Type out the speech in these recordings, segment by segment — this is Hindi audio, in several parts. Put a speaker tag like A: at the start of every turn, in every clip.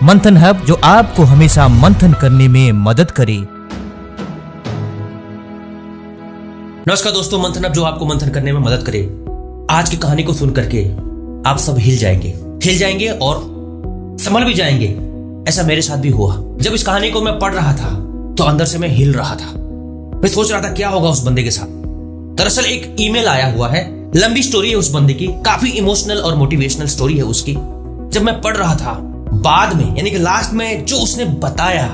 A: मंथन हब, जो आपको हमेशा मंथन करने में मदद करे।
B: नमस्कार दोस्तों, मंथन हब जो आपको मंथन करने में मदद करे। आज की कहानी को सुन करके आप सब हिल जाएंगे और संभल भी जाएंगे। ऐसा मेरे साथ भी हुआ। जब इस कहानी को मैं पढ़ रहा था तो अंदर से मैं हिल रहा था। मैं सोच रहा था क्या होगा उस बंदे के साथ। दरअसल एक ईमेल आया हुआ है, लंबी स्टोरी है उस बंदे की, काफी इमोशनल और मोटिवेशनल स्टोरी है उसकी। जब मैं पढ़ रहा था, बाद में यानी कि लास्ट में जो उसने बताया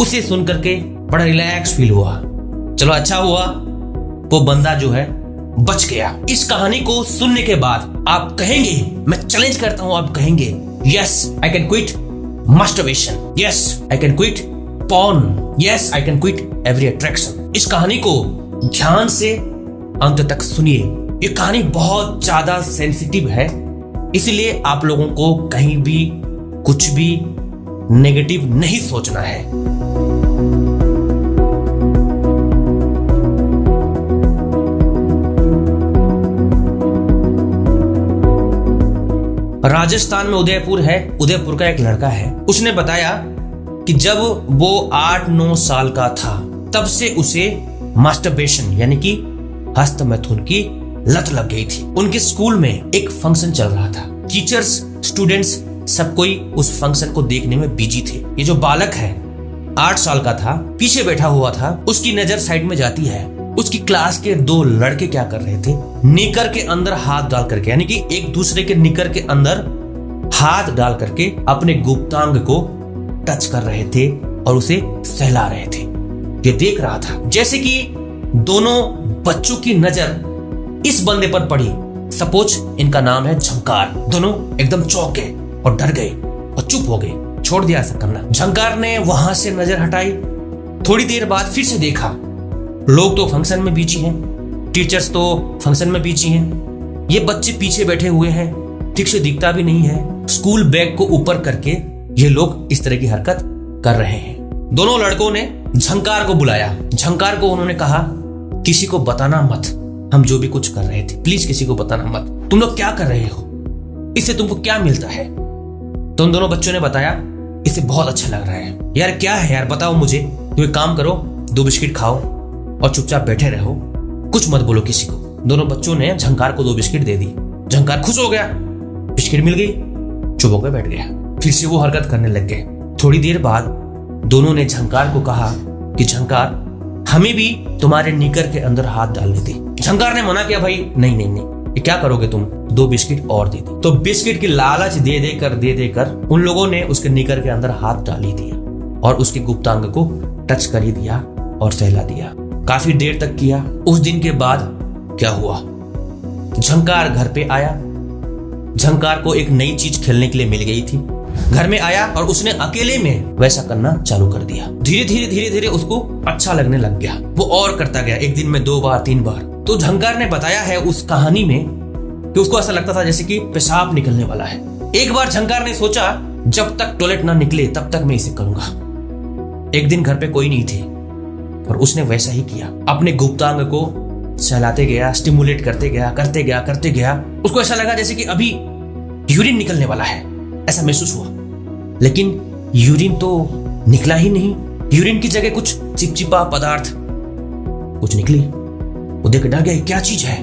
B: उसे सुन करके बड़ा रिलैक्स फील हुआ। चलो अच्छा हुआ वो बंदा जो है बच गया। इस कहानी को सुनने के बाद आप कहेंगे, मैं चैलेंज करता हूं, आप कहेंगे yes I can quit masturbation, yes I can quit porn, yes I can quit every attraction. इस कहानी को ध्यान से अंत तक सुनिए। ये कहानी बहुत ज्यादा सेंसिटिव है, इसलिए आप लोगों को कहीं भी कुछ भी नेगेटिव नहीं सोचना है। राजस्थान में उदयपुर है, उदयपुर का एक लड़का है। उसने बताया कि जब वो 8-9 साल का था तब से उसे मास्टरबेशन यानी कि हस्तमैथुन की लत लग गई थी। उनके स्कूल में एक फंक्शन चल रहा था। टीचर्स, स्टूडेंट्स सब कोई उस फंक्शन को देखने में बिजी थे। ये जो बालक है 8 साल का था, पीछे बैठा हुआ था। उसकी नजर साइड में जाती है। उसकी क्लास के 2 लड़के क्या कर रहे थे, निकर के अंदर हाथ डाल करके, यानी कि एक दूसरे के निकर के अंदर हाथ डाल करके अपने गुप्तांग को टच कर रहे थे और उसे सहला रहे थे। ये देख रहा था। जैसे कि दोनों बच्चों की नजर इस बंदे पर पड़ी, सपोज इनका नाम है झंकार। दोनों एकदम चौंक गए और डर गए और चुप हो गए, छोड़ दिया ऐसा करना। झंकार ने वहां से नजर हटाई। थोड़ी देर बाद फिर से देखा, लोग तो फंक्शन में बिजी हैं, टीचर्स तो फंक्शन में बिजी हैं, ये बच्चे पीछे बैठे हुए हैं, ठीक से दिखता भी नहीं है। स्कूल बैग को ऊपर करके ये लोग इस तरह की हरकत कर रहे हैं। दोनों लड़कों ने झंकार को बुलाया। झंकार को उन्होंने कहा, किसी को बताना मत, हम जो भी कुछ कर रहे थे, प्लीज किसी को बताना मत। तुम लोग क्या कर रहे हो, इससे तुमको क्या मिलता है? तो उन दोनों बच्चों ने बताया, इससे बहुत अच्छा लग रहा है। यार क्या है यार, बताओ मुझे। तुम एक काम करो, 2 बिस्किट खाओ और चुपचाप बैठे रहो, कुछ मत बोलो किसी को। दोनों बच्चों ने झंकार को 2 बिस्किट दे दी। झंकार खुश हो गया, बिस्किट मिल गई, चुप होकर बैठ गया। फिर से वो हरकत करने लग गए। थोड़ी देर बाद दोनों ने झंकार को कहा कि झंकार, हमें भी तुम्हारे निकर के अंदर हाथ डालने दे। झंकार ने मना किया, भाई नहीं नहीं नहीं, ये क्या करोगे तुम, 2 बिस्किट और दे दी। तो बिस्किट की लालच दे देकर उन लोगों ने उसके निकर के अंदर हाथ डाल ही दिया और उसके गुप्तांग को टच कर ही दिया और सहला दिया। काफी देर तक किया। उस दिन के बाद क्या हुआ, झंकार घर पे आया। झंकार को एक नई चीज खेलने के लिए मिल गई थी। घर में आया और उसने अकेले में वैसा करना चालू कर दिया। धीरे धीरे उसको अच्छा लगने लग गया। वो और करता गया, एक दिन में 2 बार 3 बार। तो झंकार ने बताया है उस कहानी में कि उसको ऐसा लगता था जैसे कि पेशाब निकलने वाला है। एक बार झंकार ने सोचा, जब तक टॉयलेट ना निकले तब तक मैं इसे करूंगा। एक दिन घर पे कोई नहीं थे और उसने वैसा ही किया। अपने गुप्तांग को सहलाते गया, स्टिमुलेट करते गया। उसको ऐसा लगा जैसे कि अभी यूरिन निकलने वाला है, ऐसा महसूस हुआ। लेकिन यूरिन तो निकला ही नहीं। यूरिन की जगह कुछ चिपचिपा पदार्थ कुछ निकली। वो देख डर गया, क्या चीज है,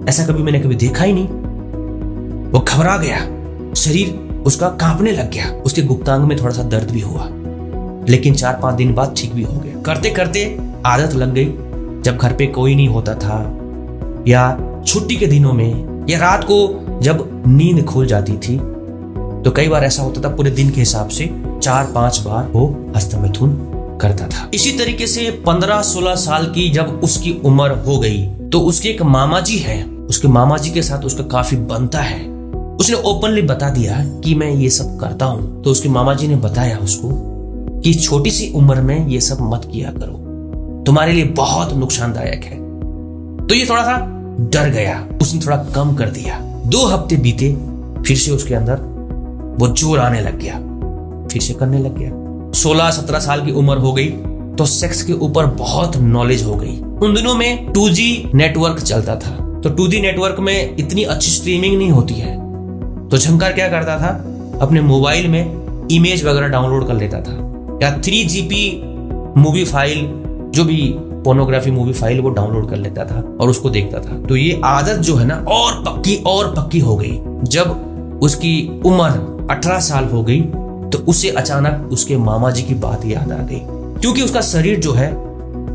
B: ऐसा कभी मैंने कभी देखा ही नहीं। वो घबरा गया, शरीर उसका कांपने लग गया। उसके गुप्तांग में थोड़ा सा दर्द भी हुआ, लेकिन 4-5 दिन बाद ठीक भी हो गया। करते करते आदत लग गई। जब घर पे कोई नहीं होता था या छुट्टी के दिनों में या रात को जब नींद खुल जाती थी तो कई बार ऐसा होता था, पूरे दिन के हिसाब से 4-5 बार वो हस्तमैथुन करता था। इसी तरीके से 15-16 साल की जब उसकी उम्र हो गई तो उसके एक मामा जी है, उसके मामा जी के साथ उसका काफी बनता है। उसने ओपनली बता दिया कि मैं ये सब करता हूं। तो उसके मामा जी ने बताया उसको कि छोटी सी उम्र में ये सब मत किया करो, तुम्हारे लिए बहुत नुकसानदायक है। तो ये थोड़ा सा डर गया, उसने थोड़ा कम कर दिया। 2 हफ्ते बीते, फिर से उसके अंदर वो जोर आने लग गया, फिर से करने लग गया। 16-17 साल की उम्र हो गई तो सेक्स के ऊपर बहुत नॉलेज हो गई। उन दिनों में 2G नेटवर्क चलता था, तो 2G नेटवर्क में इतनी अच्छी स्ट्रीमिंग नहीं होती है। तो झंकार क्या करता था, अपने मोबाइल में इमेज वगैरह डाउनलोड कर लेता था, या 3 GB मूवी फाइल, जो भी पोर्नोग्राफी मूवी फाइल, वो डाउनलोड कर लेता था और उसको देखता था। तो ये आदत जो है ना और पक्की हो गई। जब उसकी उम्र 18 साल हो गई तो उसे अचानक उसके मामा जी की बात याद आ गई, क्योंकि उसका शरीर जो है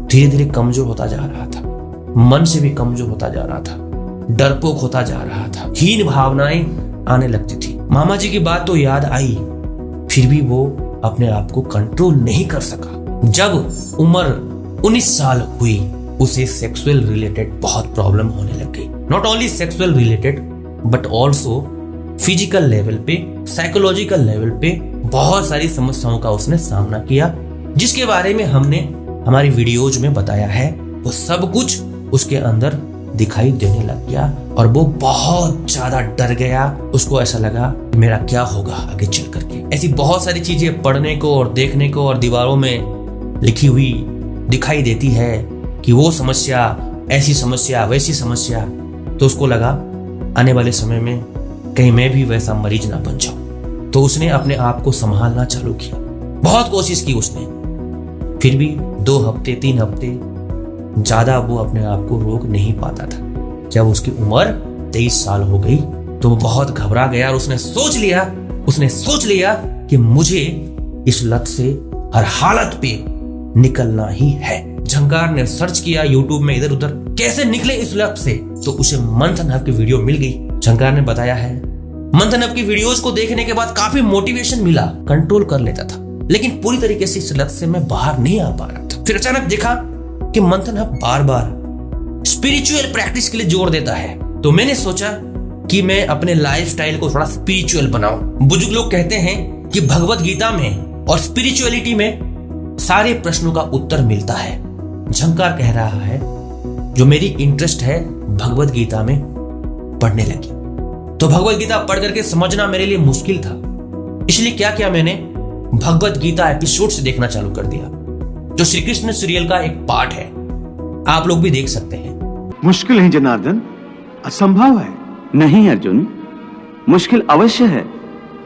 B: धीरे धीरे कमजोर होता जा रहा था, मन से भी कमजोर होता जा रहा था, डरपोक होता जा रहा था, हीन भावनाएं आने लगती थी। मामा जी की बात तो याद आई, फिर भी वो अपने आप को कंट्रोल नहीं कर सका। जब उम्र 19 साल हुई, उसे सेक्सुअल रिलेटेड बहुत प्रॉब्लम होने लग गई। Not only sexual related but also physical level पे, साइकोलॉजिकल लेवल पे बहुत सारी समस्याओं का उसने सामना किया, जिसके बारे में हमने हमारी वीडियोज में बताया है। वो सब कुछ उसके अंदर दिखाई देने लग गया और वो बहुत ज्यादा डर गया। उसको ऐसा लगा मेरा क्या होगा आगे चल करके। ऐसी बहुत सारी चीजें पढ़ने को और देखने को और दीवारों में लिखी हुई दिखाई देती है कि वो समस्या, ऐसी समस्या, वैसी समस्या। तो उसको लगा आने वाले समय में कहीं मैं भी वैसा मरीज ना बन जाऊं। तो उसने अपने आप को संभालना चालू किया, बहुत कोशिश की उसने, फिर भी 2 हफ्ते 3 हफ्ते ज्यादा वो अपने आप को रोक नहीं पाता था। जब उसकी उम्र 23 साल हो गई तो वो बहुत घबरा गया और उसने सोच लिया कि मुझे इस लत से हर हालत पे निकलना ही है। झंकार ने सर्च किया यूट्यूब में इधर उधर कैसे निकले इस लत से, तो उसे मंथन हब की वीडियो मिल गई। झंकार ने बताया है मंथन हब की वीडियोस को देखने के बाद काफी मोटिवेशन मिला, कंट्रोल कर लेता था, लेकिन पूरी तरीके से इस लत से मैं बाहर नहीं आ पा रहा था। फिर अचानक देखा कि मंथन हब बार बार स्पिरिचुअल प्रैक्टिस के लिए जोर देता है। तो मैंने सोचा कि मैं अपने लाइफस्टाइल को थोड़ा स्पिरिचुअल बनाऊं। बुजुर्ग लोग कहते हैं कि भगवत गीता में और स्पिरिचुअलिटी में सारे प्रश्नों का उत्तर मिलता है। झंकार कह रहा है जो मेरी इंटरेस्ट है भगवत गीता में पढ़ने लगी। तो भगवत गीता पढ़ करके समझना मेरे लिए मुश्किल था, इसलिए क्या किया मैंने, भगवत गीता एपिसोड से देखना चालू कर दिया, जो श्री कृष्ण सीरियल का एक पार्ट है। आप लोग भी देख सकते हैं।
C: मुश्किल है जनार्दन, असंभव है।
D: नहीं अर्जुन, मुश्किल अवश्य है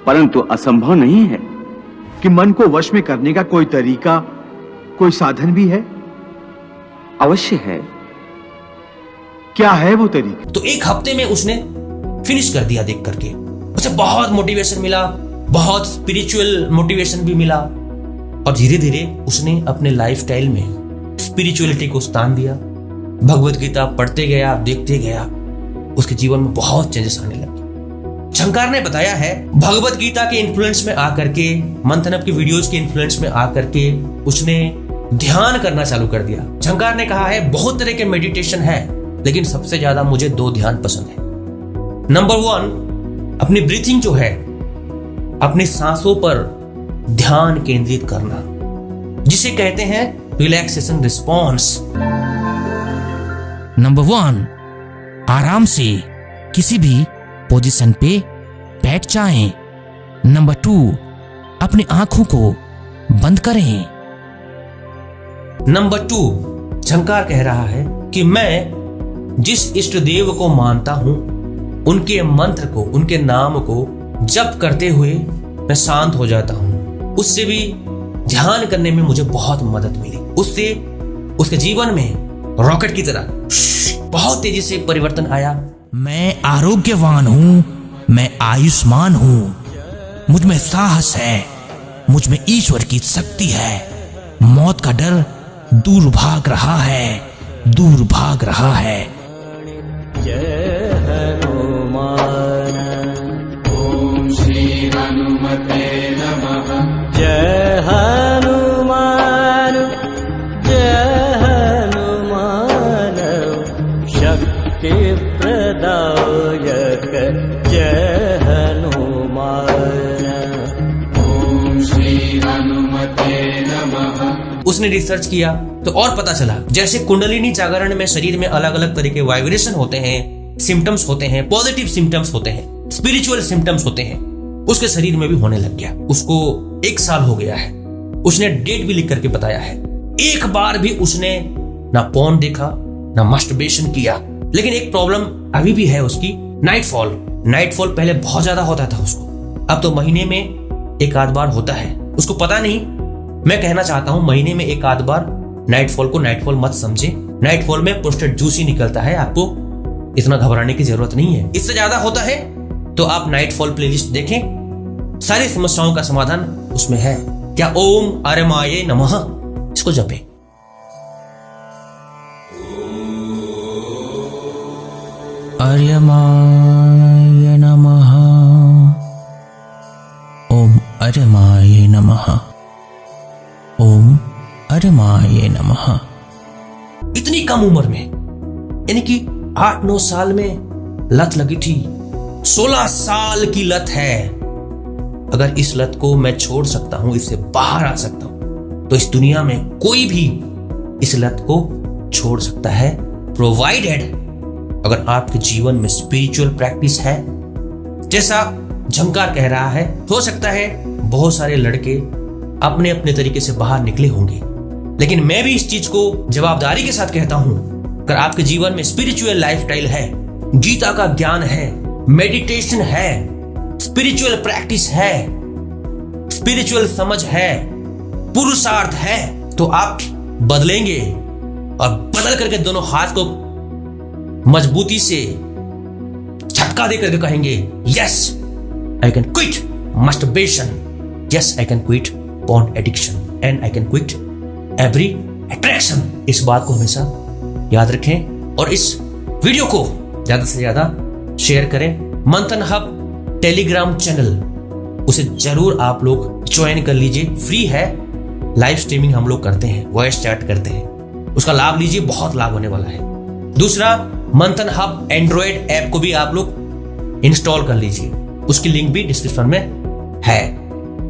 D: परंतु असंभव नहीं है।
C: कि मन को वश में करने का कोई तरीका, कोई साधन भी है?
D: अवश्य है।
C: क्या है वो तरीका?
B: तो 1 हफ्ते में उसने फिनिश कर दिया देख करके। उसे बहुत मोटिवेशन मिला, बहुत स्पिरिचुअल मोटिवेशन भी मिला, और धीरे धीरे उसने अपने लाइफस्टाइल में स्पिरिचुअलिटी को स्थान दिया। भगवत गीता पढ़ते गया, देखते गया, उसके जीवन में बहुत चेंजेस आने लगे। झंकार ने बताया है भगवत गीता के इन्फ्लुएंस में आकर के, मंथन हब की वीडियोस के इन्फ्लुएंस में आकर के उसने ध्यान करना चालू कर दिया। झंकार ने कहा है बहुत तरह के मेडिटेशन है, लेकिन सबसे ज्यादा मुझे 2 ध्यान पसंद है। नंबर 1, अपनी ब्रीथिंग जो है, अपनी सांसों पर ध्यान केंद्रित करना, जिसे कहते हैं रिलैक्सेशन रिस्पॉन्स।
A: नंबर 1, आराम से किसी भी पोजीशन पे बैठ जाएं। नंबर 2, अपनी आंखों को बंद करें।
B: नंबर 2, झंकार कह रहा है कि मैं जिस इष्ट देव को मानता हूं, उनके मंत्र को, उनके नाम को जप करते हुए मैं शांत हो जाता हूं। उससे भी ध्यान करने में मुझे बहुत मदद मिली। उससे उसके जीवन में रॉकेट की तरह बहुत तेजी से परिवर्तन आया।
A: मैं आरोग्यवान हूँ, मैं आयुष्मान हूँ, मुझ में साहस है, मुझ में ईश्वर की शक्ति है, मौत का डर दूर भाग रहा है, दूर भाग रहा है।
E: जय हनुमान ओम श्री हनुमते नमः। जय हनुमान जय हनुमान शक्ति प्रदायक जय हनुमान ओम श्री हनुमते नमः।
B: उसने रिसर्च किया तो और पता चला जैसे कुंडलिनी जागरण में शरीर में अलग अलग तरह के वाइब्रेशन होते हैं, सिम्टम्स होते हैं, पॉजिटिव सिम्टम्स होते हैं, स्पिरिचुअल सिम्टम्स होते हैं, उसके शरीर में भी होने लग गया। उसको 1 साल हो गया है। उसने डेट भी लिख करके बताया है। एक बार भी उसने ना पोर्न देखा, ना मास्टरबेशन किया। लेकिन एक प्रॉब्लम अभी भी है उसकी, नाइटफॉल। नाइटफॉल पहले बहुत ज्यादा होता था उसको, अब तो महीने में एक आध बार होता है, उसको पता नहीं। मैं कहना चाहता हूं महीने में एक आध बार नाइटफॉल को नाइटफॉल मत समझे। नाइटफॉल में प्रोस्टेट जूस ही निकलता है, आपको इतना घबराने की जरूरत नहीं है। इससे ज्यादा होता है तो आप नाइटफॉल प्लेलिस्ट देखें, सारी समस्याओं का समाधान उसमें है। क्या ओम आर्यमाये नमः इसको जपे।
A: आर्यमाय नमः। ओम आर्यमाय नमः। ओम आर्यमाय नमः।
B: इतनी कम उम्र में, यानी कि 8-9 साल में लत लगी थी। 16 साल की लत है। अगर इस लत को मैं छोड़ सकता हूं, इससे बाहर आ सकता हूं, तो इस दुनिया में कोई भी इस लत को छोड़ सकता है, प्रोवाइडेड अगर आपके जीवन में स्पिरिचुअल प्रैक्टिस है। जैसा झंकार कह रहा है, हो सकता है बहुत सारे लड़के अपने अपने तरीके से बाहर निकले होंगे, लेकिन मैं भी इस चीज को जवाबदारी के साथ कहता हूं, अगर आपके जीवन में स्पिरिचुअल लाइफस्टाइल है, गीता का ज्ञान है, मेडिटेशन है, स्पिरिचुअल प्रैक्टिस है, स्पिरिचुअल समझ है, पुरुषार्थ है, तो आप बदलेंगे और बदल करके दोनों हाथ को मजबूती से झटका दे करके कहेंगे, yes I can quit masturbation, yes I can quit porn addiction and I can quit every attraction। इस बात को हमेशा याद रखें और इस वीडियो को ज्यादा से ज्यादा शेयर करें। मंथन हब टेलीग्राम चैनल, उसे जरूर आप लोग ज्वाइन कर लीजिए, फ्री है। लाइव स्ट्रीमिंग हम लोग करते हैं, वॉइस चैट करते हैं, उसका लाभ लीजिए, बहुत लाभ होने वाला है। दूसरा, मंथन हब एंड्रॉइड ऐप को भी आप लोग इंस्टॉल कर लीजिए, उसकी लिंक भी डिस्क्रिप्शन में है।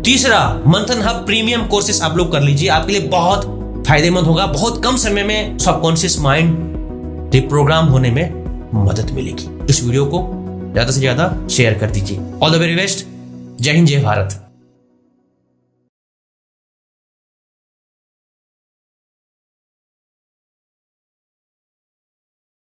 B: तीसरा, मंथन हब प्रीमियम कोर्सेस आप लोग कर लीजिए, आपके लिए बहुत फायदेमंद होगा। बहुत कम समय में सबकॉन्शियस माइंड रिप्रोग्राम होने में मदद मिलेगी। इस वीडियो को ज्यादा से ज्यादा शेयर कर दीजिए। All the very best. जय हिंद, जय भारत।